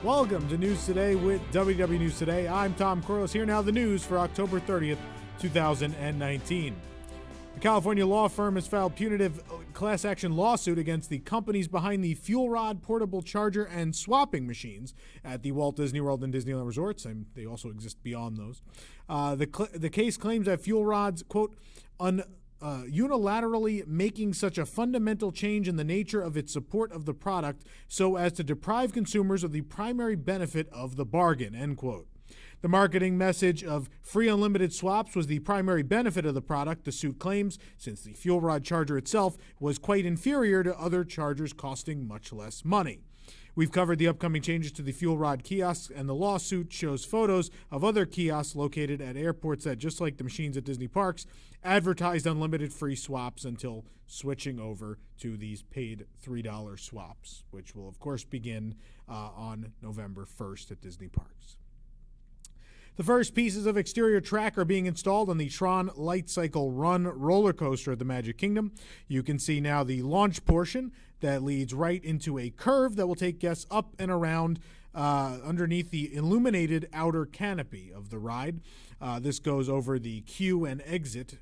Welcome to News Today with WW News Today. I'm Tom Corliss. Here now the news for October 30th, 2019. The California law firm has filed punitive class action lawsuit against the companies behind the FuelRod portable charger and swapping machines at the Walt Disney World and Disneyland resorts, and they also exist beyond those. The case claims that FuelRod's, quote, unilaterally making such a fundamental change in the nature of its support of the product so as to deprive consumers of the primary benefit of the bargain, end quote. The marketing message of free unlimited swaps was the primary benefit of the product, the suit claims, since the FuelRod charger itself was quite inferior to other chargers costing much less money. We've covered the upcoming changes to the FuelRod kiosks, and the lawsuit shows photos of other kiosks located at airports that, just like the machines at Disney parks, advertised unlimited free swaps until switching over to these paid $3 swaps, which will, of course, begin on November 1st at Disney parks. The first pieces of exterior track are being installed on the Tron Light Cycle Run roller coaster at the Magic Kingdom. You can see now the launch portion that leads right into a curve that will take guests up and around underneath the illuminated outer canopy of the ride. This goes over the queue and exit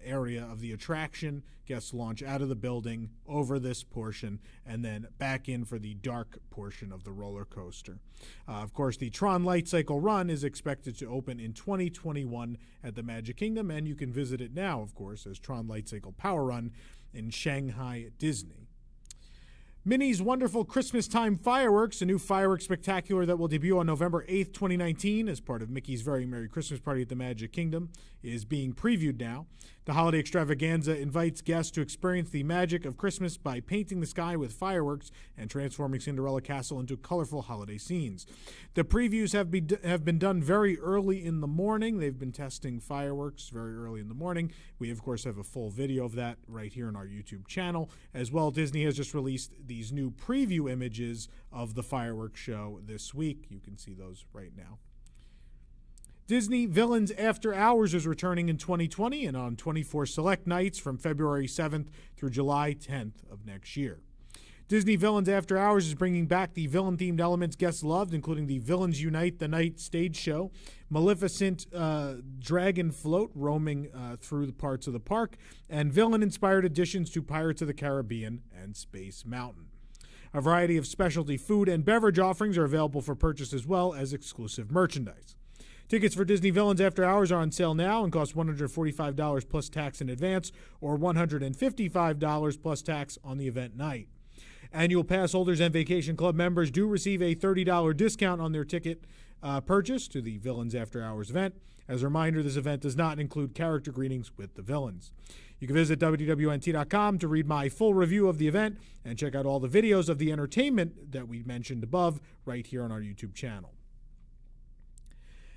area of the attraction. Guests launch out of the building over this portion and then back in for the dark portion of the roller coaster. Of course, the Tron Light Cycle Run is expected to open in 2021 at the Magic Kingdom, and you can visit it now, of course, as Tron Light Cycle Power Run in Shanghai Disney. Minnie's Wonderful Christmas Time Fireworks, a new fireworks spectacular that will debut on November 8th, 2019 as part of Mickey's Very Merry Christmas Party at the Magic Kingdom, is being previewed now. The holiday extravaganza invites guests to experience the magic of Christmas by painting the sky with fireworks and transforming Cinderella Castle into colorful holiday scenes. The previews have been done very early in the morning. They've been testing fireworks very early in the morning. We, of course, have a full video of that right here on our YouTube channel. As well, Disney has just released these new preview images of the fireworks show this week. You can see those right now. Disney Villains After Hours is returning in 2020 and on 24 select nights from February 7th through July 10th of next year. Disney Villains After Hours is bringing back the villain-themed elements guests loved, including the Villains Unite the Night stage show, Maleficent Dragon Float roaming through the parts of the park, and villain-inspired additions to Pirates of the Caribbean and Space Mountain. A variety of specialty food and beverage offerings are available for purchase as well as exclusive merchandise. Tickets for Disney Villains After Hours are on sale now and cost $145 plus tax in advance or $155 plus tax on the event night. Annual pass holders and Vacation Club members do receive a $30 discount on their ticket purchase to the Villains After Hours event. As a reminder, this event does not include character greetings with the villains. You can visit wdwnt.com to read my full review of the event and check out all the videos of the entertainment that we mentioned above right here on our YouTube channel.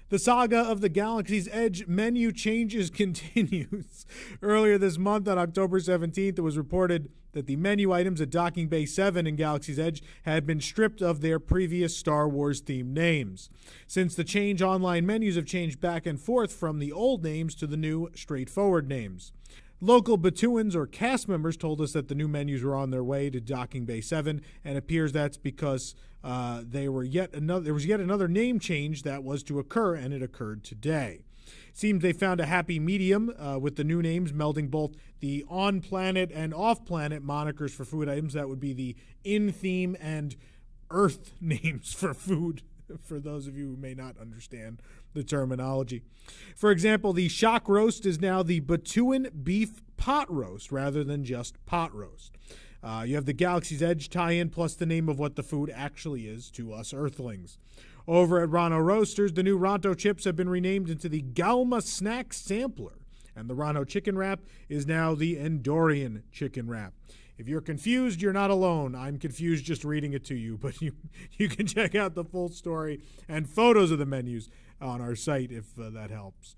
The saga of the Galaxy's Edge menu changes continues. Earlier this month, on October 17th, it was reported that the menu items at Docking Bay 7 in Galaxy's Edge had been stripped of their previous Star Wars-themed names. Since the change, online menus have changed back and forth from the old names to the new, straightforward names. Local Batuans or cast members told us that the new menus were on their way to Docking Bay 7, and it appears that's because there was yet another name change that was to occur, and it occurred today. Seems they found a happy medium with the new names melding both the on-planet and off-planet monikers for food items. That would be the in-theme and Earth names for food, for those of you who may not understand the terminology. For example, the shock roast is now the Batuan beef pot roast rather than just pot roast. You have the Galaxy's Edge tie-in plus the name of what the food actually is to us Earthlings. Over at Rano Roasters, the new Ronto chips have been renamed into the Galma Snack Sampler, and the Rano chicken wrap is now the Endorian chicken wrap. If you're confused, you're not alone. I'm confused just reading it to you, but you can check out the full story and photos of the menus on our site if that helps.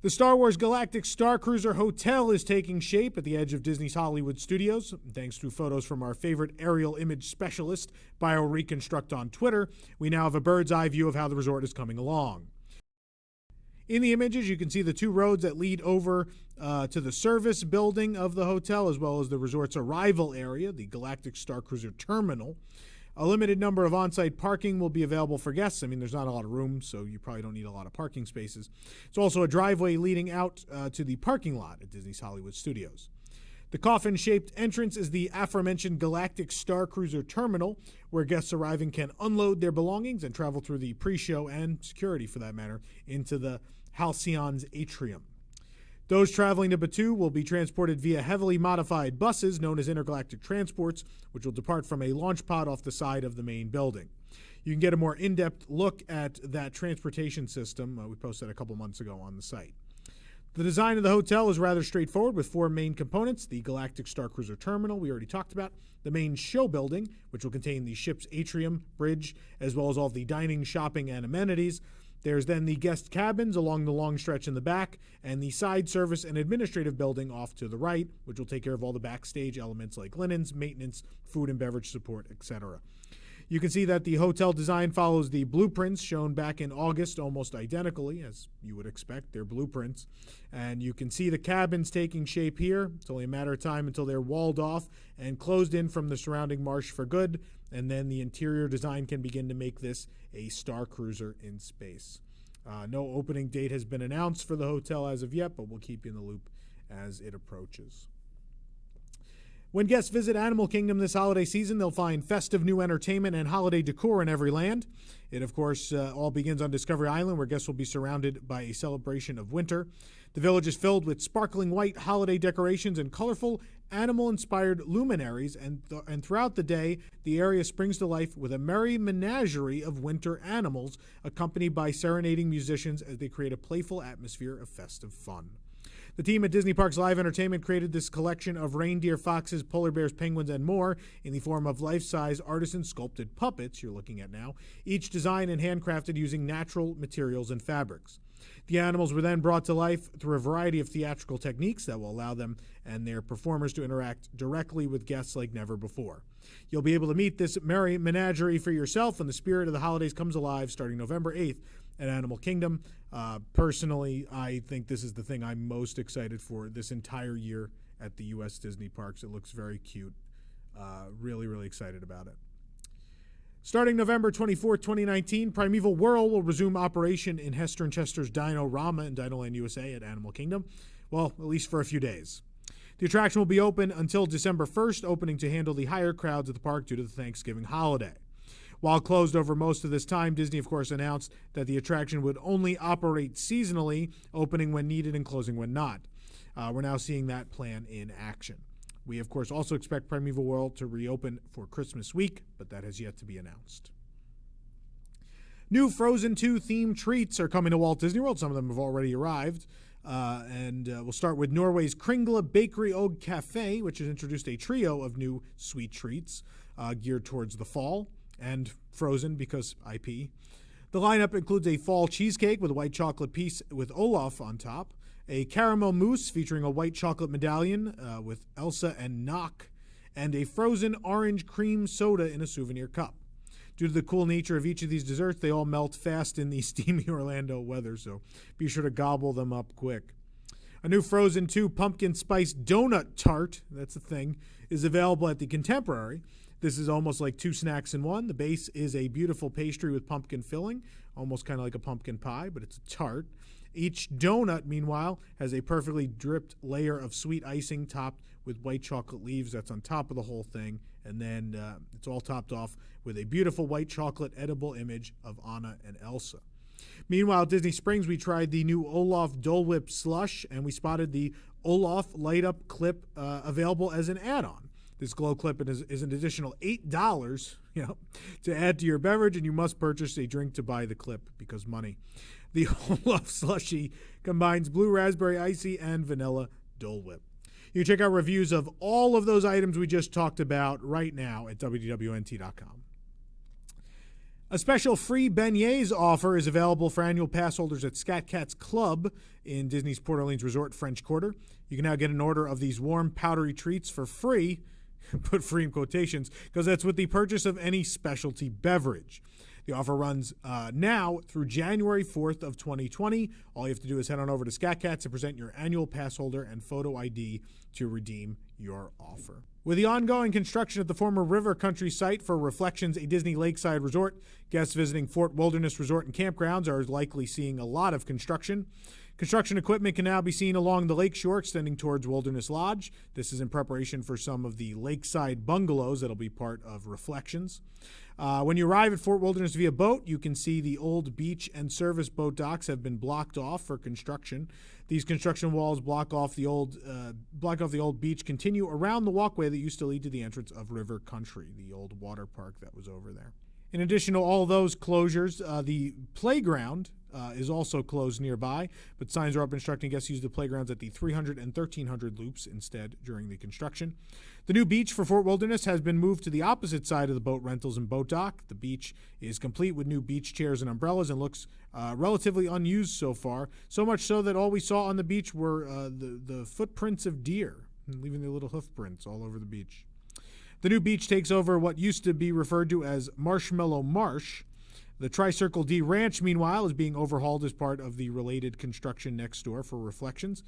The Star Wars Galactic Star Cruiser Hotel is taking shape at the edge of Disney's Hollywood Studios. Thanks to photos from our favorite aerial image specialist, BioReconstruct on Twitter, we now have a bird's eye view of how the resort is coming along. In the images, you can see the two roads that lead over to the service building of the hotel, as well as the resort's arrival area, the Galactic Star Cruiser Terminal. A limited number of on-site parking will be available for guests. I mean, there's not a lot of room, so you probably don't need a lot of parking spaces. It's also a driveway leading out to the parking lot at Disney's Hollywood Studios. The coffin-shaped entrance is the aforementioned Galactic Star Cruiser Terminal, where guests arriving can unload their belongings and travel through the pre-show and security, for that matter, into the Halcyon's atrium. Those traveling to Batuu will be transported via heavily modified buses known as intergalactic transports, which will depart from a launch pod off the side of the main building. You can get a more in-depth look at that transportation system. We posted a couple months ago on the site. The design of the hotel is rather straightforward with four main components: the Galactic Star Cruiser Terminal, we already talked about, the main show building, which will contain the ship's atrium, bridge, as well as all the dining, shopping, and amenities. There's then the guest cabins along the long stretch in the back, and the side service and administrative building off to the right, which will take care of all the backstage elements like linens, maintenance, food and beverage support, etc. You can see that the hotel design follows the blueprints shown back in August almost identically, as you would expect. They're blueprints. And you can see the cabins taking shape here. It's only a matter of time until they're walled off and closed in from the surrounding marsh for good. And then the interior design can begin to make this a star cruiser in space. No opening date has been announced for the hotel as of yet, but we'll keep you in the loop as it approaches. When guests visit Animal Kingdom this holiday season, they'll find festive new entertainment and holiday decor in every land. It, of course, all begins on Discovery Island, where guests will be surrounded by a celebration of winter. The village is filled with sparkling white holiday decorations and colorful animal-inspired luminaries, and throughout the day, the area springs to life with a merry menagerie of winter animals, accompanied by serenading musicians as they create a playful atmosphere of festive fun. The team at Disney Parks Live Entertainment created this collection of reindeer, foxes, polar bears, penguins, and more in the form of life-size artisan-sculpted puppets you're looking at now, each designed and handcrafted using natural materials and fabrics. The animals were then brought to life through a variety of theatrical techniques that will allow them and their performers to interact directly with guests like never before. You'll be able to meet this merry menagerie for yourself when the spirit of the holidays comes alive starting November 8th at Animal Kingdom. Personally, I think this is the thing I'm most excited for this entire year at the U.S. Disney parks. It looks very cute. Really, really excited about it. Starting November 24, 2019, Primeval Whirl will resume operation in Hester and Chester's Dino-Rama in Dinoland USA at Animal Kingdom. Well, at least for a few days. The attraction will be open until December 1st, opening to handle the higher crowds at the park due to the Thanksgiving holiday. While closed over most of this time, Disney, of course, announced that the attraction would only operate seasonally, opening when needed and closing when not. We're now seeing that plan in action. We, of course, also expect Primeval Whirl to reopen for Christmas week, but that has yet to be announced. New Frozen 2 themed treats are coming to Walt Disney World. Some of them have already arrived. We'll start with Norway's Kringla Bakery Og Cafe, which has introduced a trio of new sweet treats geared towards the fall and Frozen because IP. The lineup includes a fall cheesecake with a white chocolate piece with Olaf on top, a caramel mousse featuring a white chocolate medallion with Elsa and Nock, and a frozen orange cream soda in a souvenir cup. Due to the cool nature of each of these desserts, they all melt fast in the steamy Orlando weather, so be sure to gobble them up quick. A new Frozen 2 pumpkin spice donut tart, that's a thing, is available at the Contemporary. This is almost like two snacks in one. The base is a beautiful pastry with pumpkin filling, almost kind of like a pumpkin pie, but it's a tart. Each donut, meanwhile, has a perfectly dripped layer of sweet icing topped with white chocolate leaves that's on top of the whole thing, and then it's all topped off with a beautiful white chocolate edible image of Anna and Elsa. Meanwhile, at Disney Springs, we tried the new Olaf Dole Whip slush, and we spotted the Olaf light-up clip available as an add-on. This glow clip is an additional $8 to add to your beverage, and you must purchase a drink to buy the clip because money. The Olaf slushie combines blue raspberry icy and vanilla Dole Whip. You can check out reviews of all of those items we just talked about right now at wdwnt.com. A special free beignets offer is available for annual pass holders at Scat Cat's Club in Disney's Port Orleans Resort French Quarter. You can now get an order of these warm, powdery treats for free, put free in quotations, because that's with the purchase of any specialty beverage. The offer runs now through January 4th of 2020. All you have to do is head on over to Scat Cats and present your annual pass holder and photo ID to redeem your offer. With the ongoing construction at the former River Country site for Reflections, a Disney lakeside resort, guests visiting Fort Wilderness Resort and Campgrounds are likely seeing a lot of construction. Construction equipment can now be seen along the lakeshore extending towards Wilderness Lodge. This is in preparation for some of the lakeside bungalows that'll be part of Reflections. When you arrive at Fort Wilderness via boat, you can see the old beach and service boat docks have been blocked off for construction. These construction walls block off the old beach, continue around the walkway that used to lead to the entrance of River Country, the old water park that was over there. In addition to all those closures, the playground is also closed nearby, but signs are up instructing guests to use the playgrounds at the 300 and 1300 loops instead during the construction. The new beach for Fort Wilderness has been moved to the opposite side of the boat rentals and boat dock. The beach is complete with new beach chairs and umbrellas and looks relatively unused so far, so much so that all we saw on the beach were the footprints of deer, leaving their little hoof prints all over the beach. The new beach takes over what used to be referred to as Marshmallow Marsh. The Tri-Circle D Ranch, meanwhile, is being overhauled as part of the related construction next door for Reflections.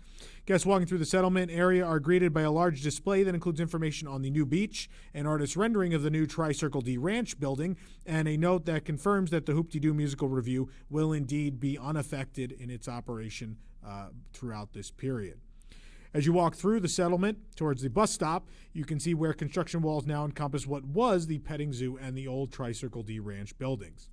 Guests walking through the settlement area are greeted by a large display that includes information on the new beach, an artist's rendering of the new Tri-Circle D Ranch building, and a note that confirms that the Hoop-Dee-Doo musical review will indeed be unaffected in its operation throughout this period. As you walk through the settlement towards the bus stop, you can see where construction walls now encompass what was the petting zoo and the old Tri-Circle D Ranch buildings.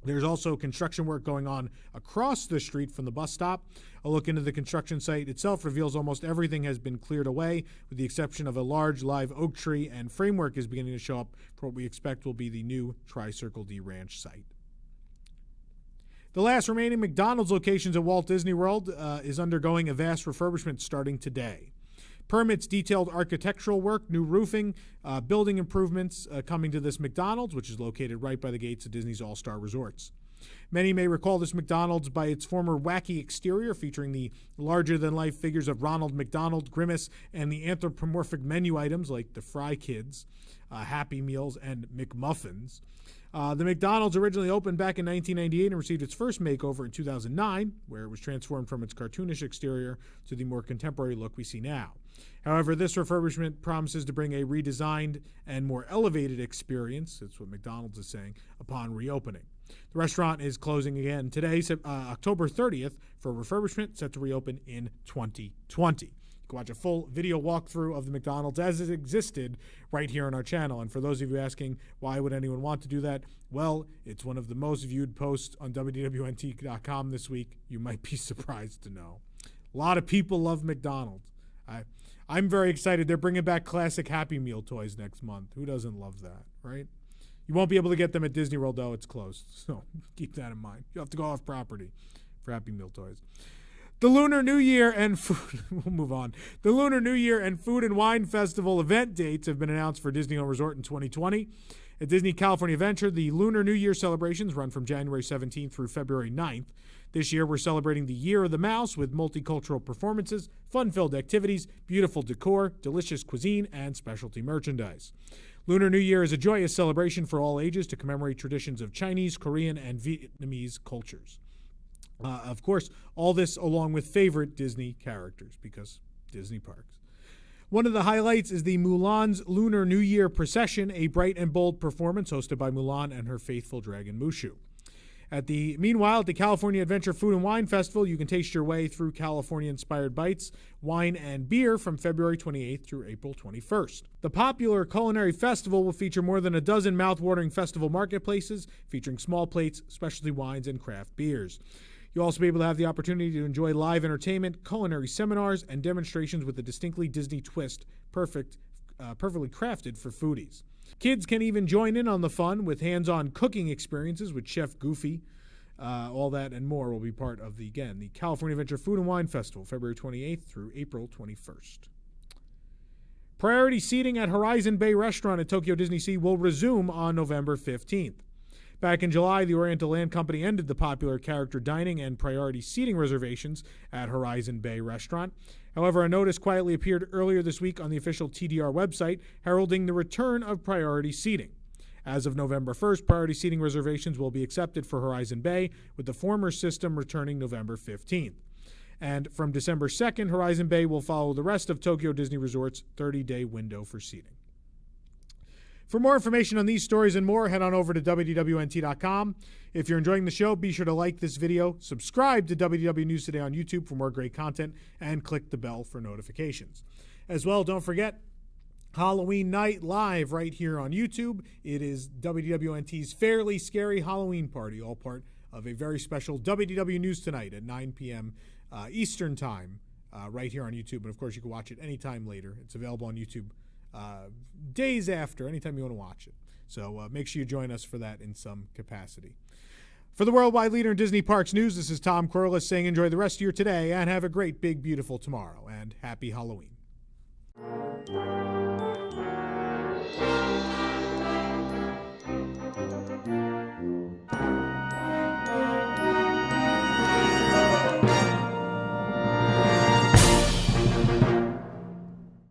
There's also construction work going on across the street from the bus stop. A look into the construction site itself reveals almost everything has been cleared away, with the exception of a large live oak tree, and framework is beginning to show up for what we expect will be the new Tri-Circle D Ranch site. The last remaining McDonald's locations at Walt Disney World is undergoing a vast refurbishment starting today. Permits, detailed architectural work, new roofing, building improvements coming to this McDonald's, which is located right by the gates of Disney's All-Star Resorts. Many may recall this McDonald's by its former wacky exterior, featuring the larger-than-life figures of Ronald McDonald, Grimace, and the anthropomorphic menu items like the Fry Kids, Happy Meals, and McMuffins. The McDonald's originally opened back in 1998 and received its first makeover in 2009, where it was transformed from its cartoonish exterior to the more contemporary look we see now. However, this refurbishment promises to bring a redesigned and more elevated experience, that's what McDonald's is saying, upon reopening. The restaurant is closing again today, October 30th, for refurbishment, set to reopen in 2020. You can watch a full video walkthrough of the McDonald's as it existed right here on our channel. And for those of you asking, why would anyone want to do that? Well, it's one of the most viewed posts on wdwnt.com this week. You might be surprised to know. A lot of people love McDonald's. I'm very excited. They're bringing back classic Happy Meal toys next month. Who doesn't love that, right? You won't be able to get them at Disney World, though. It's closed. So keep that in mind. You have to go off property for Happy Meal toys. The Lunar New Year and we'll move on. The Lunar New Year and Food and Wine Festival event dates have been announced for Disneyland Resort in 2020. At Disney California Adventure, the Lunar New Year celebrations run from January 17th through February 9th. This year, we're celebrating the Year of the Mouse with multicultural performances, fun-filled activities, beautiful decor, delicious cuisine, and specialty merchandise. Lunar New Year is a joyous celebration for all ages to commemorate traditions of Chinese, Korean, and Vietnamese cultures. Of course, all this along with favorite Disney characters, because Disney parks. One of the highlights is the Mulan's Lunar New Year Procession, a bright and bold performance hosted by Mulan and her faithful dragon Mushu. Meanwhile, at the California Adventure Food and Wine Festival, you can taste your way through California-inspired bites, wine, and beer from February 28th through April 21st. The popular culinary festival will feature more than a dozen mouth-watering festival marketplaces featuring small plates, specialty wines, and craft beers. You'll also be able to have the opportunity to enjoy live entertainment, culinary seminars, and demonstrations with a distinctly Disney twist, perfectly crafted for foodies. Kids can even join in on the fun with hands-on cooking experiences with Chef Goofy. All that and more will be part of the California Adventure Food and Wine Festival, February 28th through April 21st. Priority seating at Horizon Bay Restaurant at Tokyo Disney Sea will resume on November 15th. Back in July, the Oriental Land Company ended the popular character dining and priority seating reservations at Horizon Bay Restaurant. However, a notice quietly appeared earlier this week on the official TDR website heralding the return of priority seating. As of November 1st, priority seating reservations will be accepted for Horizon Bay, with the former system returning November 15th. And from December 2nd, Horizon Bay will follow the rest of Tokyo Disney Resort's 30-day window for seating. For more information on these stories and more, head on over to wdwnt.com. If you're enjoying the show, be sure to like this video, subscribe to WDW News Today on YouTube for more great content, and click the bell for notifications. As well, don't forget, Halloween Night live right here on YouTube. It is WDWNT's Fairly Scary Halloween Party, all part of a very special WDW News Tonight at 9 p.m. Eastern Time right here on YouTube. And, of course, you can watch it anytime later. It's available on YouTube days after, anytime you want to watch it. So make sure you join us for that in some capacity. For the worldwide leader in Disney Parks news, this is Tom Corliss saying enjoy the rest of your today and have a great, big, beautiful tomorrow. And happy Halloween.